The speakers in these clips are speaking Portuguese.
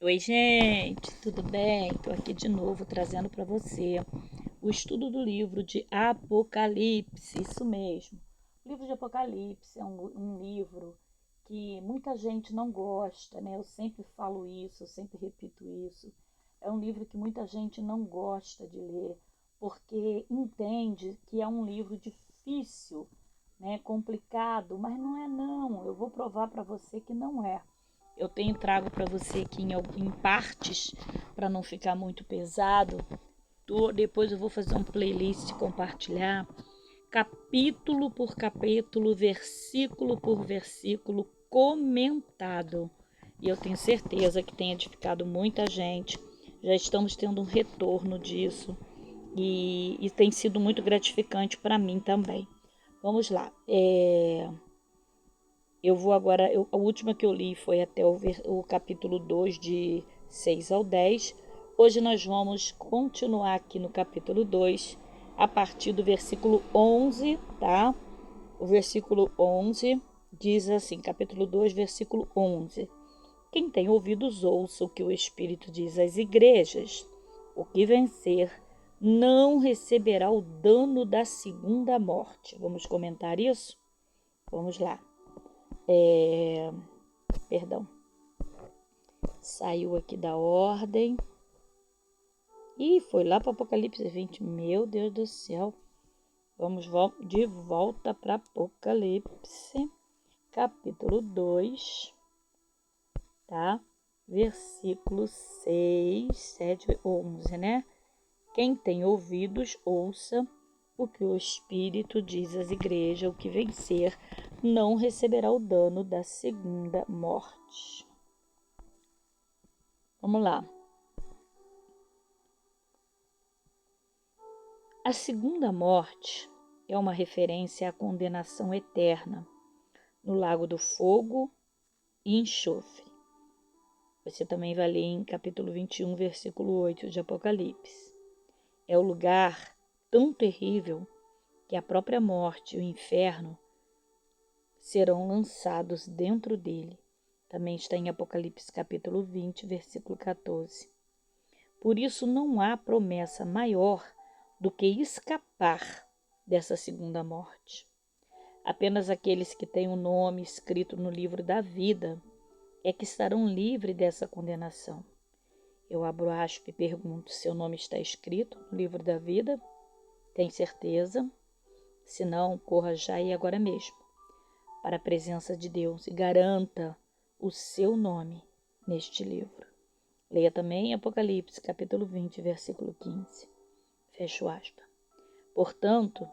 Oi, gente, tudo bem? Estou aqui de novo trazendo para você o estudo do livro de Apocalipse, isso mesmo. O livro de Apocalipse é um livro que muita gente não gosta, né? Eu sempre falo isso, eu sempre repito isso. É um livro que muita gente não gosta de ler, porque entende que é um livro difícil, né? Complicado, mas não é não. Eu vou provar para você que não é. Eu tenho trago para você aqui em partes, para não ficar muito pesado. Depois eu vou fazer um playlist e compartilhar, capítulo por capítulo, versículo por versículo, comentado. E eu tenho certeza que tem edificado muita gente. Já estamos tendo um retorno disso e tem sido muito gratificante para mim também. Vamos lá. Eu vou agora, a última que eu li foi até o capítulo 2, de 6 ao 10. Hoje nós vamos continuar aqui no capítulo 2, a partir do versículo 11, tá? O versículo 11 diz assim, capítulo 2, versículo 11. Quem tem ouvidos, ouça o que o Espírito diz às igrejas. O que vencer não receberá o dano da segunda morte. Vamos comentar isso? Vamos lá. Perdão, saiu aqui da ordem e foi lá para Apocalipse 20. Meu Deus do céu, vamos de volta para Apocalipse, capítulo 2, tá? Versículos 6, 7, 11, né? Quem tem ouvidos, ouça o que o Espírito diz às igrejas. O que vencer não receberá o dano da segunda morte. Vamos lá. A segunda morte é uma referência à condenação eterna no lago do fogo e enxofre. Você também vai ler em capítulo 21, versículo 8 de Apocalipse. É o lugar tão terrível que a própria morte e o inferno serão lançados dentro dele. Também está em Apocalipse capítulo 20, versículo 14. Por isso não há promessa maior do que escapar dessa segunda morte. Apenas aqueles que têm o nome escrito no livro da vida é que estarão livres dessa condenação. Eu abro aspas e pergunto: seu nome está escrito no livro da vida? Tem certeza? Se não, corra já e agora mesmo para a presença de Deus e garanta o seu nome neste livro. Leia também Apocalipse, capítulo 20, versículo 15. Fecho aspas. Portanto,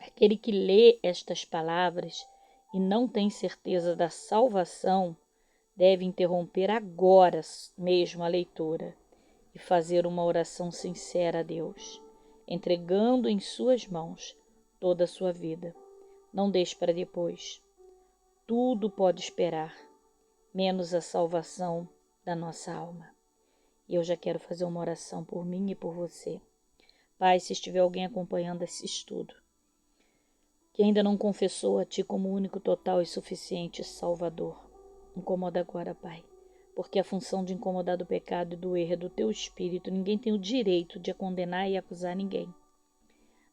aquele que lê estas palavras e não tem certeza da salvação deve interromper agora mesmo a leitura e fazer uma oração sincera a Deus, entregando em suas mãos toda a sua vida. Não deixe para depois. Tudo pode esperar, menos a salvação da nossa alma. E eu já quero fazer uma oração por mim e por você. Pai, se estiver alguém acompanhando esse estudo, que ainda não confessou a Ti como único, total e suficiente Salvador, incomoda agora, Pai, porque a função de incomodar do pecado e do erro é do Teu Espírito. Ninguém tem o direito de condenar e acusar ninguém.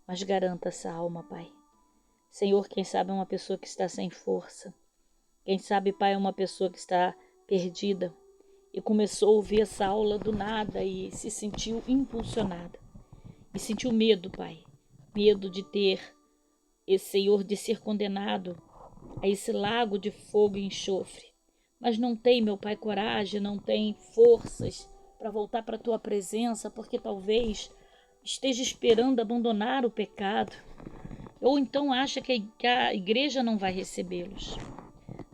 Mas garanta essa alma, Pai. Senhor, quem sabe é uma pessoa que está sem força. Quem sabe, Pai, é uma pessoa que está perdida e começou a ouvir essa aula do nada e se sentiu impulsionada. E sentiu medo, Pai. Medo de ter esse Senhor, de ser condenado a esse lago de fogo e enxofre. Mas não tem, meu Pai, coragem, não tem forças para voltar para a Tua presença, porque talvez esteja esperando abandonar o pecado. Ou então acha que a igreja não vai recebê-los.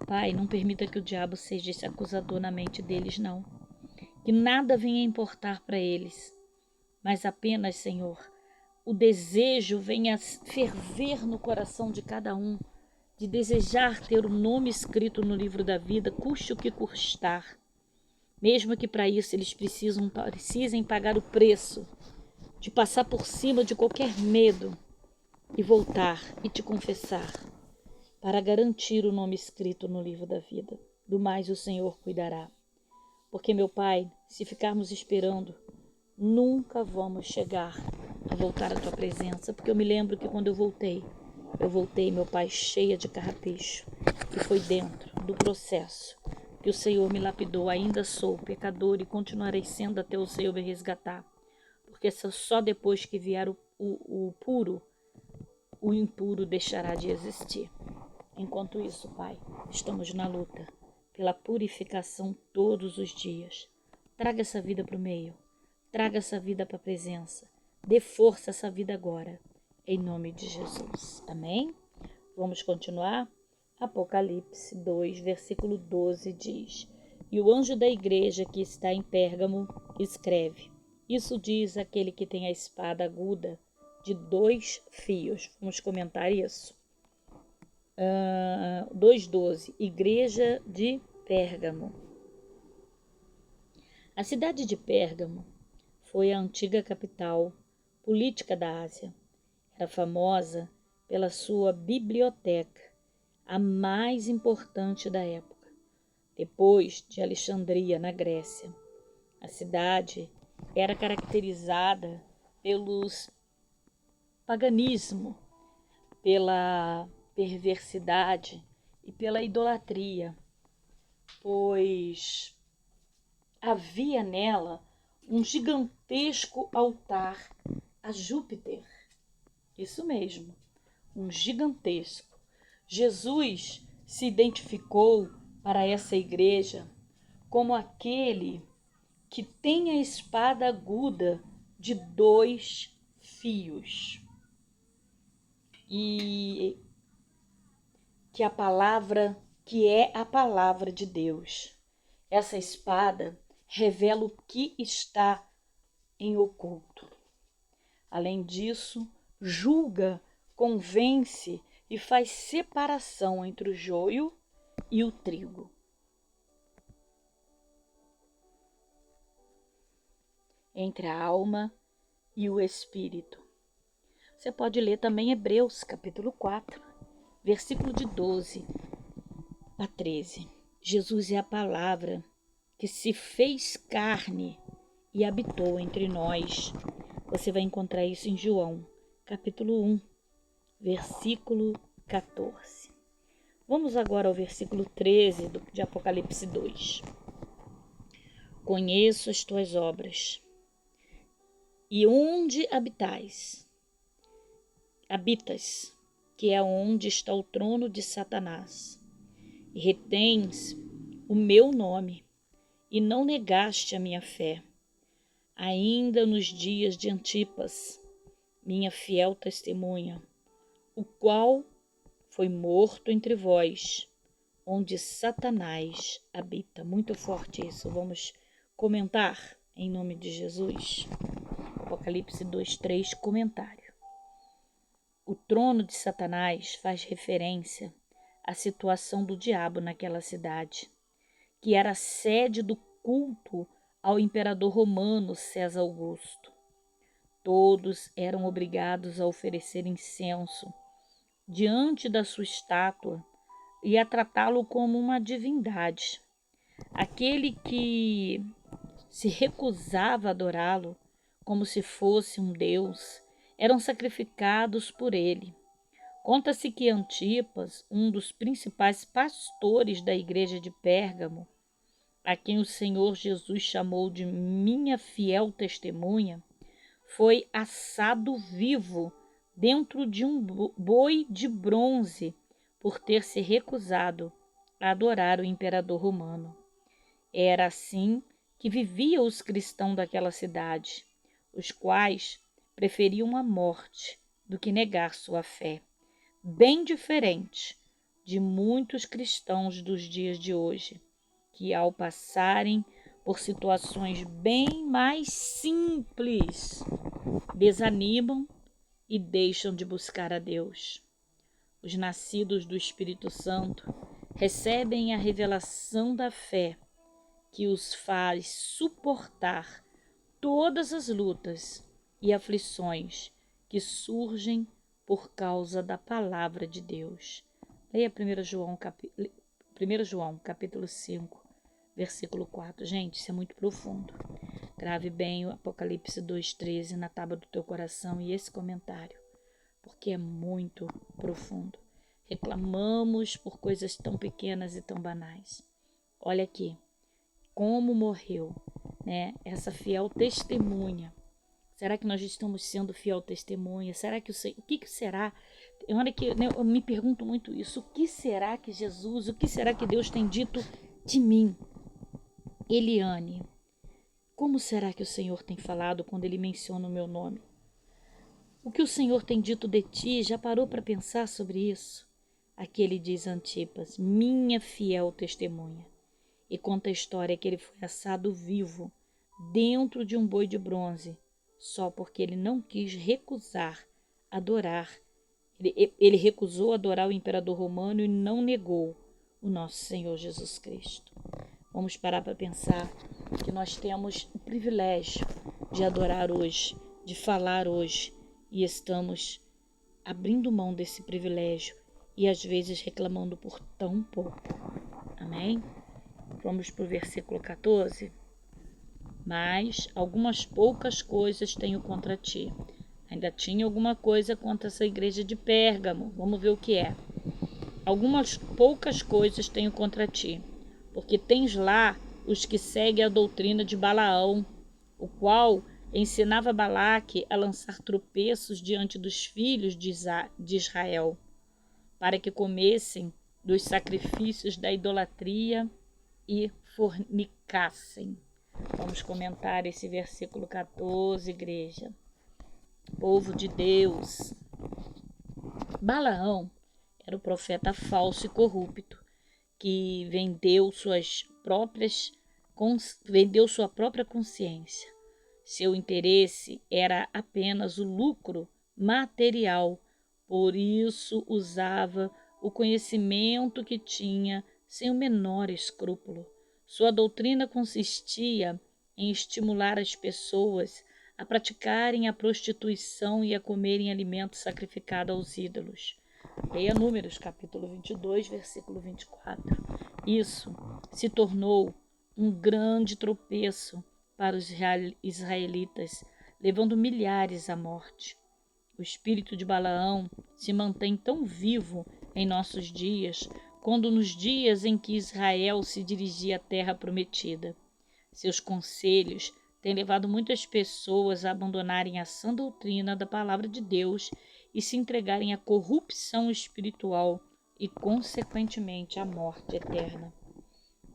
Pai, não permita que o diabo seja esse acusador na mente deles, não. Que nada venha importar para eles, mas apenas, Senhor, o desejo venha ferver no coração de cada um, de desejar ter o nome escrito no livro da vida, custe o que custar. Mesmo que para isso eles precisem pagar o preço de passar por cima de qualquer medo e voltar e te confessar, para garantir o nome escrito no livro da vida. Do mais o Senhor cuidará. Porque, meu Pai, se ficarmos esperando, nunca vamos chegar a voltar à Tua presença. Porque eu me lembro que quando eu voltei, meu Pai, cheia de carrapicho. E foi dentro do processo que o Senhor me lapidou. Ainda sou pecador e continuarei sendo até o Senhor me resgatar. Porque só depois que vier o puro, o impuro deixará de existir. Enquanto isso, Pai, estamos na luta pela purificação todos os dias. Traga essa vida para o meio. Traga essa vida para a presença. Dê força a essa vida agora. Em nome de Jesus. Amém? Vamos continuar? Apocalipse 2, versículo 12 diz: E o anjo da igreja que está em Pérgamo escreve: Isso diz aquele que tem a espada aguda de 2 fios. Vamos comentar isso. 2:12, Igreja de Pérgamo. A cidade de Pérgamo foi a antiga capital política da Ásia. Era famosa pela sua biblioteca, a mais importante da época, depois de Alexandria, na Grécia. A cidade era caracterizada pelos paganismo, pela perversidade e pela idolatria, pois havia nela um gigantesco altar a Júpiter. Isso mesmo, um gigantesco. Jesus se identificou para essa igreja como aquele que tem a espada aguda de 2 fios. E que é a palavra de Deus. Essa espada revela o que está em oculto. Além disso, julga, convence e faz separação entre o joio e o trigo. Entre a alma e o espírito. Você pode ler também Hebreus, capítulo 4, versículo de 12 a 13. Jesus é a palavra que se fez carne e habitou entre nós. Você vai encontrar isso em João, capítulo 1, versículo 14. Vamos agora ao versículo 13 de Apocalipse 2. Conheço as tuas obras e onde habitas, que é onde está o trono de Satanás, e retens o meu nome, e não negaste a minha fé, ainda nos dias de Antipas, minha fiel testemunha, o qual foi morto entre vós, onde Satanás habita. Muito forte isso, vamos comentar em nome de Jesus. Apocalipse 2:3, comentário. O trono de Satanás faz referência à situação do diabo naquela cidade, que era a sede do culto ao imperador romano César Augusto. Todos eram obrigados a oferecer incenso diante da sua estátua e a tratá-lo como uma divindade. Aquele que se recusava a adorá-lo como se fosse um deus, eram sacrificados por ele. Conta-se que Antipas, um dos principais pastores da igreja de Pérgamo, a quem o Senhor Jesus chamou de minha fiel testemunha, foi assado vivo dentro de um boi de bronze por ter se recusado a adorar o imperador romano. Era assim que viviam os cristãos daquela cidade, os quais preferiam a morte do que negar sua fé, bem diferente de muitos cristãos dos dias de hoje, que ao passarem por situações bem mais simples, desanimam e deixam de buscar a Deus. Os nascidos do Espírito Santo recebem a revelação da fé que os faz suportar todas as lutas e aflições que surgem por causa da palavra de Deus. Leia 1 João capítulo 5, versículo 4. Gente, isso é muito profundo. Grave bem o Apocalipse 2,13 na tábua do teu coração e esse comentário, porque é muito profundo. Reclamamos por coisas tão pequenas e tão banais. Olha aqui, como morreu, né? Essa fiel testemunha. Será que nós estamos sendo fiel testemunha? Será que o que será? Olha que eu me pergunto muito isso. O que será que Jesus, o que será que Deus tem dito de mim? Eliane, como será que o Senhor tem falado quando Ele menciona o meu nome? O que o Senhor tem dito de ti? Já parou para pensar sobre isso? Aqui ele diz a Antipas, minha fiel testemunha. E conta a história que ele foi assado vivo dentro de um boi de bronze, só porque ele não quis recusar adorar. Ele recusou adorar o imperador romano e não negou o nosso Senhor Jesus Cristo. Vamos parar para pensar que nós temos o privilégio de adorar hoje, de falar hoje, e estamos abrindo mão desse privilégio e às vezes reclamando por tão pouco. Amém? Vamos para o versículo 14. Mas algumas poucas coisas tenho contra ti. Ainda tinha alguma coisa contra essa igreja de Pérgamo. Vamos ver o que é. Algumas poucas coisas tenho contra ti, porque tens lá os que seguem a doutrina de Balaão, o qual ensinava Balaque a lançar tropeços diante dos filhos de Israel, para que comessem dos sacrifícios da idolatria e fornicassem. Vamos comentar esse versículo 14, igreja. Povo de Deus. Balaão era o profeta falso e corrupto, que vendeu sua própria consciência. Seu interesse era apenas o lucro material, por isso usava o conhecimento que tinha sem o menor escrúpulo. Sua doutrina consistia em estimular as pessoas a praticarem a prostituição e a comerem alimentos sacrificados aos ídolos. Leia Números, capítulo 22, versículo 24. Isso se tornou um grande tropeço para os israelitas, levando milhares à morte. O espírito de Balaão se mantém tão vivo em nossos dias, quando nos dias em que Israel se dirigia à terra prometida. Seus conselhos têm levado muitas pessoas a abandonarem a sã doutrina da palavra de Deus e se entregarem à corrupção espiritual e, consequentemente, à morte eterna.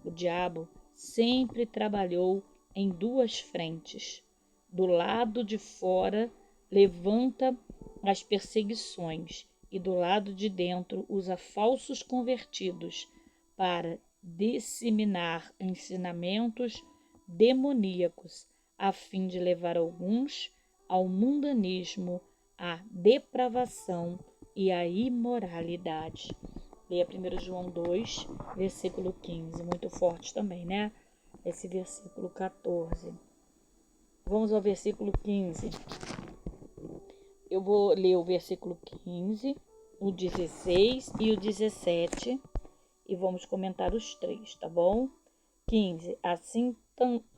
O diabo sempre trabalhou em duas frentes. Do lado de fora, levanta as perseguições e do lado de dentro usa falsos convertidos para disseminar ensinamentos demoníacos a fim de levar alguns ao mundanismo, à depravação e à imoralidade. Leia 1 João 2, versículo 15, muito forte também, né? Esse versículo 14. Vamos ao versículo 15. Eu vou ler o versículo 15, o 16 e o 17 e vamos comentar os três, tá bom? 15.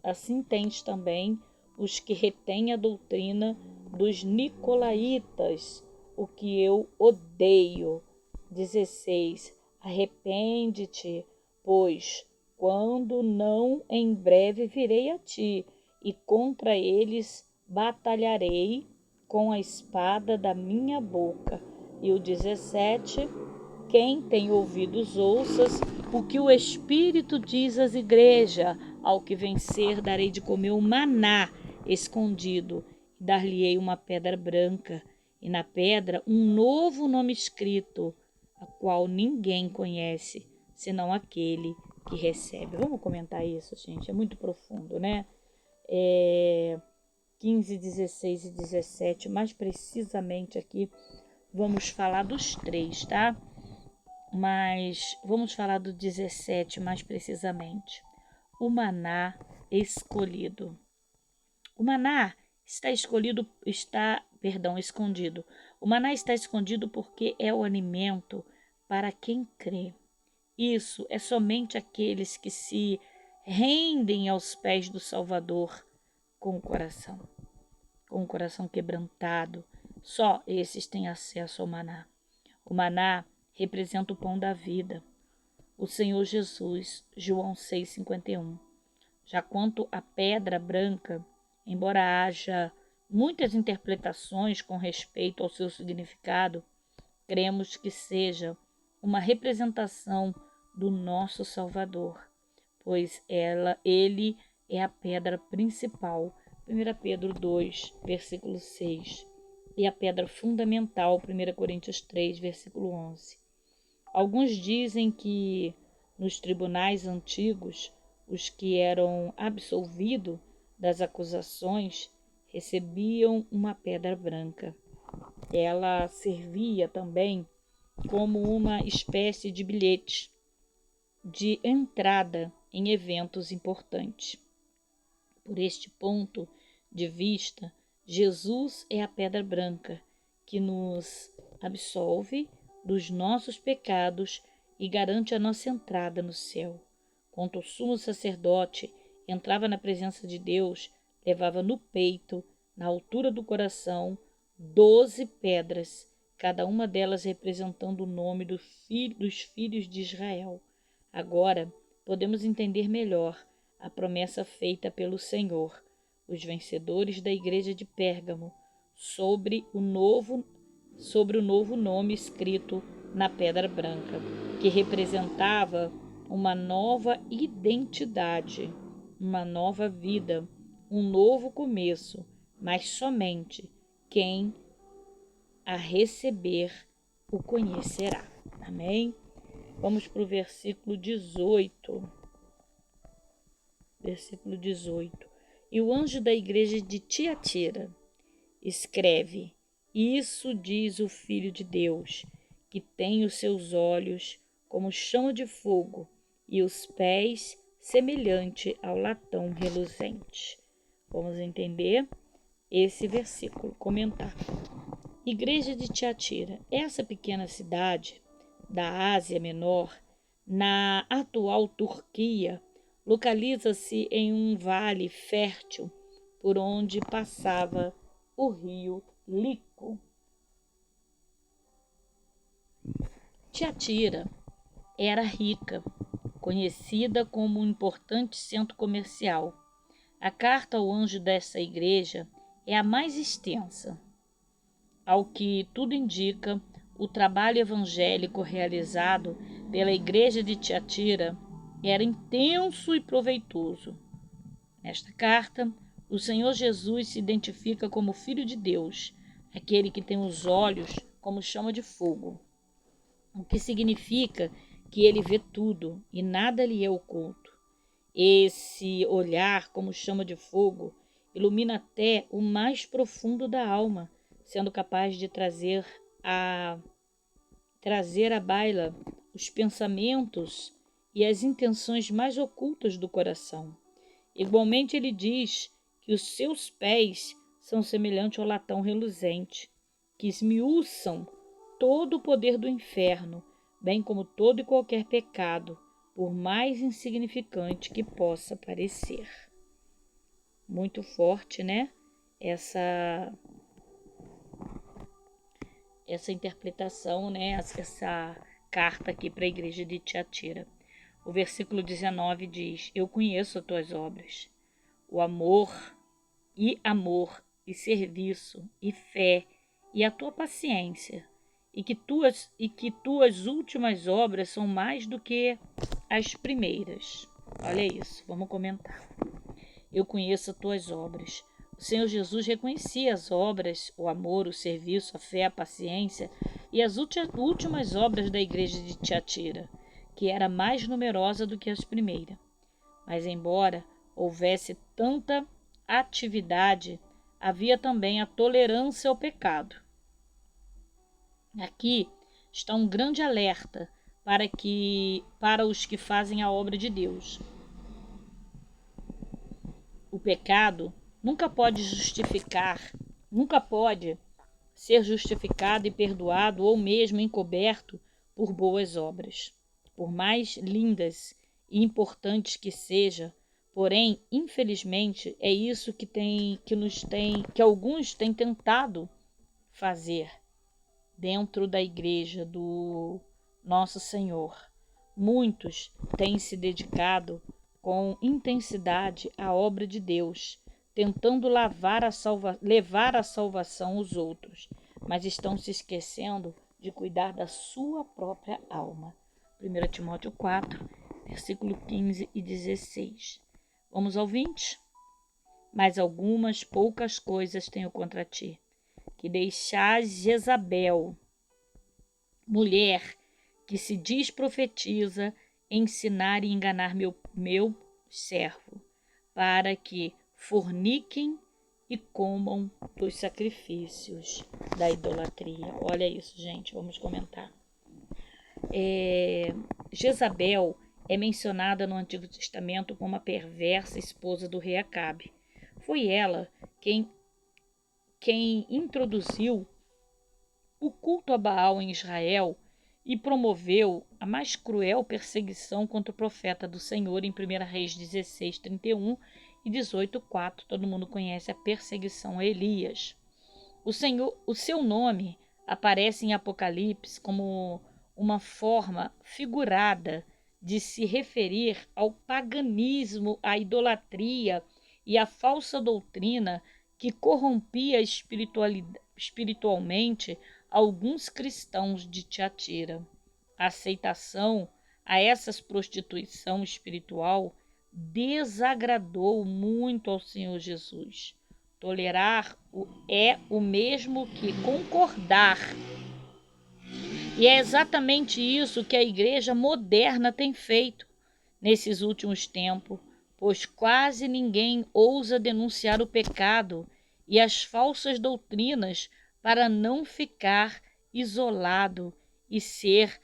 Assim tens também os que retêm a doutrina dos nicolaítas, o que eu odeio. 16. Arrepende-te, pois quando não, em breve virei a ti, e contra eles batalharei com a espada da minha boca. E o 17, quem tem ouvidos ouças o que o Espírito diz às igrejas, ao que vencer darei de comer o maná escondido, e dar-lhe-ei uma pedra branca, e na pedra um novo nome escrito, a qual ninguém conhece, senão aquele que recebe. Vamos comentar isso, gente, é muito profundo, né? 15, 16 e 17, mais precisamente aqui, vamos falar dos três, tá? Mas vamos falar do 17 mais precisamente. O maná escolhido. O maná escondido. O maná está escondido porque é o alimento para quem crê. Isso é somente aqueles que se rendem aos pés do Salvador com o coração quebrantado. Só esses têm acesso ao maná. O maná representa o pão da vida, o Senhor Jesus, João 6,51. Já quanto à pedra branca, embora haja muitas interpretações com respeito ao seu significado, cremos que seja uma representação do nosso Salvador, pois ele é a pedra principal, 1 Pedro 2, versículo 6, e a pedra fundamental, 1 Coríntios 3, versículo 11. Alguns dizem que nos tribunais antigos, os que eram absolvidos das acusações recebiam uma pedra branca. Ela servia também como uma espécie de bilhete de entrada em eventos importantes. Por este ponto de vista, Jesus é a pedra branca que nos absolve dos nossos pecados e garante a nossa entrada no céu. Quando o sumo sacerdote entrava na presença de Deus, levava no peito, na altura do coração, 12 pedras, cada uma delas representando o nome dos filhos de Israel. Agora podemos entender melhor a promessa feita pelo Senhor, os vencedores da igreja de Pérgamo, sobre o novo nome escrito na pedra branca, que representava uma nova identidade, uma nova vida, um novo começo, mas somente quem a receber o conhecerá. Amém? Vamos para o versículo 18. Versículo 18. E o anjo da igreja de Tiatira escreve: Isso diz o Filho de Deus, que tem os seus olhos como chama de fogo e os pés semelhante ao latão reluzente. Vamos entender esse versículo, comentar. Igreja de Tiatira, essa pequena cidade da Ásia Menor, na atual Turquia, localiza-se em um vale fértil por onde passava o rio Lico. Tiatira era rica, conhecida como um importante centro comercial. A carta ao anjo dessa igreja é a mais extensa. Ao que tudo indica, o trabalho evangélico realizado pela igreja de Tiatira era intenso e proveitoso. Nesta carta, o Senhor Jesus se identifica como Filho de Deus, aquele que tem os olhos como chama de fogo, o que significa que ele vê tudo e nada lhe é oculto. Esse olhar como chama de fogo ilumina até o mais profundo da alma, sendo capaz de trazer à baila os pensamentos e as intenções mais ocultas do coração. Igualmente ele diz que os seus pés são semelhantes ao latão reluzente, que esmiuçam todo o poder do inferno, bem como todo e qualquer pecado, por mais insignificante que possa parecer. Muito forte, né? Essa interpretação, né? Essa carta aqui para a igreja de Tiatira. O versículo 19 diz: Eu conheço as tuas obras, o amor e serviço e fé e a tua paciência, e que tuas últimas obras são mais do que as primeiras. Olha isso, vamos comentar. Eu conheço as tuas obras. O Senhor Jesus reconhecia as obras, o amor, o serviço, a fé, a paciência e as últimas obras da igreja de Tiatira, que era mais numerosa do que as primeiras. Mas embora houvesse tanta atividade, havia também a tolerância ao pecado. Aqui está um grande alerta para os que fazem a obra de Deus. O pecado nunca pode ser justificado e perdoado ou mesmo encoberto por boas obras. Por mais lindas e importantes que seja, porém, infelizmente, é isso que alguns têm tentado fazer dentro da igreja do Nosso Senhor. Muitos têm se dedicado com intensidade à obra de Deus, tentando levar a salvação aos outros, mas estão se esquecendo de cuidar da sua própria alma. 1 Timóteo 4, versículo 15 e 16. Vamos ao 20? Mas algumas poucas coisas tenho contra ti, que deixais Jezabel, mulher que se diz profetiza, ensinar e enganar meu servo, para que forniquem e comam dos sacrifícios da idolatria. Olha isso, gente, vamos comentar. Jezabel é mencionada no Antigo Testamento como a perversa esposa do rei Acabe. Foi ela quem introduziu o culto a Baal em Israel e promoveu a mais cruel perseguição contra o profeta do Senhor em 1 Reis 16, 31 e 18, 4. Todo mundo conhece a perseguição a Elias. O seu nome aparece em Apocalipse como uma forma figurada de se referir ao paganismo, à idolatria e à falsa doutrina que corrompia espiritualmente alguns cristãos de Tiatira. A aceitação a essa prostituição espiritual desagradou muito ao Senhor Jesus. Tolerar é o mesmo que concordar. E é exatamente isso que a igreja moderna tem feito nesses últimos tempos, pois quase ninguém ousa denunciar o pecado e as falsas doutrinas para não ficar isolado e ser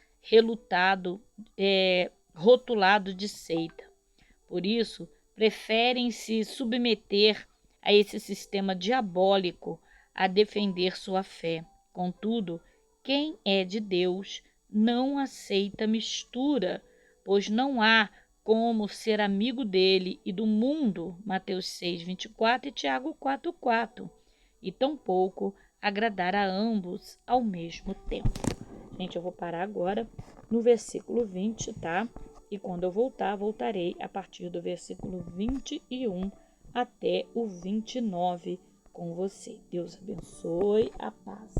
rotulado de seita. Por isso, preferem se submeter a esse sistema diabólico a defender sua fé. Contudo, quem é de Deus não aceita mistura, pois não há como ser amigo dele e do mundo, Mateus 6, 24 e Tiago 4, 4, e tampouco agradar a ambos ao mesmo tempo. Gente, eu vou parar agora no versículo 20, tá? E quando eu voltarei a partir do versículo 21 até o 29 com você. Deus abençoe, a paz.